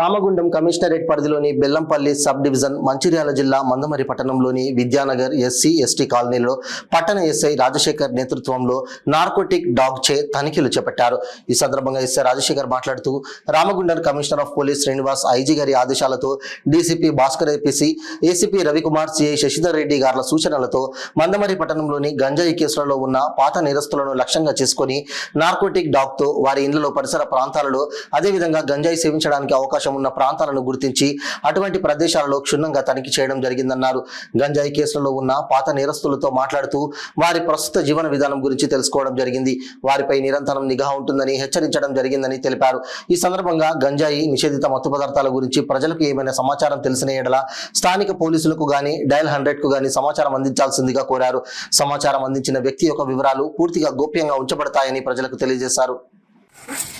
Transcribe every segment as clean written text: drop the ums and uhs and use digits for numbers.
Ramagundam commissionerate పరిధిలోని Bellampalli sub division Mancherial జిల్లా మందమరి పట్టణంలోని విద్యానగర్ ఎస్సీ ఎస్టీ కాలనీలో పట్టణ ఎస్ఐ రాజశేఖర్ నేతృత్వంలో నార్కోటిక్ డాగ్ చే తనిఖీలు చేపట్టారు. ఈ సందర్భంగా ఎస్ఐ రాజశేఖర్ మాట్లాడుతూ Ramagundam commissioner of police Srinivas IG గారి ఆదేశాలతో DCP Bhaskar APC ACP Ravikumar CI Sasidhar Reddy గార్ల సూచనలతో మందమరి పట్టణంలోని గంజాయి కేసులలో ఉన్న పాత నేరస్తులను లక్ష్యంగా చేసుకుని నార్కోటిక్ డాగ్ తో వారి ఇండ్లలో పరిసర ప్రాంతాలలో అదేవిధంగా గంజాయి సేవించడానికి అవకాశం ఉన్న ప్రాంతాలను గుర్తించి అటువంటి ప్రదేశాలలో క్షుణ్ణంగా తనిఖీ చేయడం జరిగిందన్నారు. గంజాయి కేసులలో ఉన్న పాత నేరస్తులతో మాట్లాడుతూ వారి ప్రస్తుత జీవన విధానం గురించి తెలుసుకోవడం జరిగింది. వారిపై నిరంతరం నిఘా ఉంటుందని హెచ్చరించడం జరిగిందని తెలిపారు. ఈ సందర్భంగా గంజాయి నిషేధిత మత్తు పదార్థాల గురించి ప్రజలకు ఏమైనా సమాచారం తెలిసిన ఎడల స్థానిక పోలీసులకు గాని డయల్ 100కు గాని సమాచారం అందించాల్సిందిగా కోరారు. సమాచారం అందించిన వ్యక్తి యొక్క వివరాలు పూర్తిగా గోప్యంగా ఉంచబడతాయని ప్రజలకు తెలియజేశారు.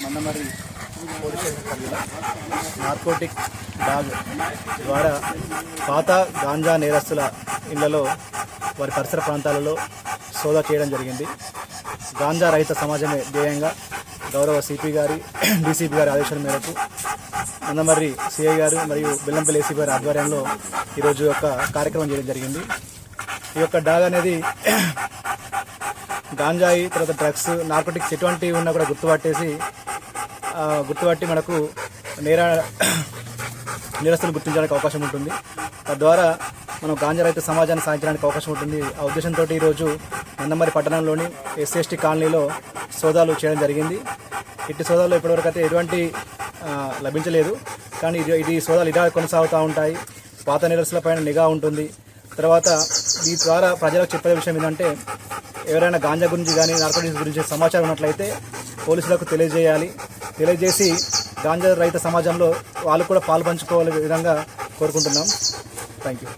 మందమరి పోలీస్ స్టేషన్ పరిధిలో నార్కోటిక్ డాగ్ ద్వారా పాత గాంజా నేరస్తుల ఇళ్లలో వారి పరిసర ప్రాంతాలలో సోదా చేయడం జరిగింది. గాంజా రహిత సమాజమే ధ్యేయంగా గౌరవ సిపి గారి డీసీపీ గారి ఆదేశాల మేరకు మందమర్రి సిఐ గారు మరియు బెల్లంపల్లి ఏసీ గారి ఆధ్వర్యంలో ఈరోజు ఒక కార్యక్రమం చేయడం జరిగింది. ఈ యొక్క డాగ్ అనేది గాంజాయి తర్వాత డ్రగ్స్ నార్కోటిక్స్ ఎటువంటివి ఉన్నా కూడా గుర్తుపట్టి మనకు నేరస్తులు గుర్తించడానికి అవకాశం ఉంటుంది. తద్వారా మనం గాంజా రహిత సమాజాన్ని సాధించడానికి అవకాశం ఉంటుంది. ఆ ఉద్దేశంతో ఈరోజు మందమరి పట్టణంలోని ఎస్సీ కాలనీలో సోదాలు చేయడం జరిగింది. ఇట్టి సోదాలు ఇప్పటివరకు అయితే ఎటువంటి లభించలేదు. కానీ ఇది సోదాలు ఇలా కొనసాగుతూ ఉంటాయి. పాత నేరస్తులపైన నిఘా ఉంటుంది. తర్వాత ఈ ద్వారా ప్రజలకు చెప్పే విషయం ఏంటంటే ఎవరైనా గాంజా గురించి కానీ నార్కోటిక్స్ గురించి సమాచారం ఉన్నట్లయితే పోలీసులకు తెలియజేసి గాంజా రహిత సమాజంలో వాళ్ళు కూడా పాల్పంచుకోవాలనే విధంగా కోరుకుంటున్నాం. Thank you.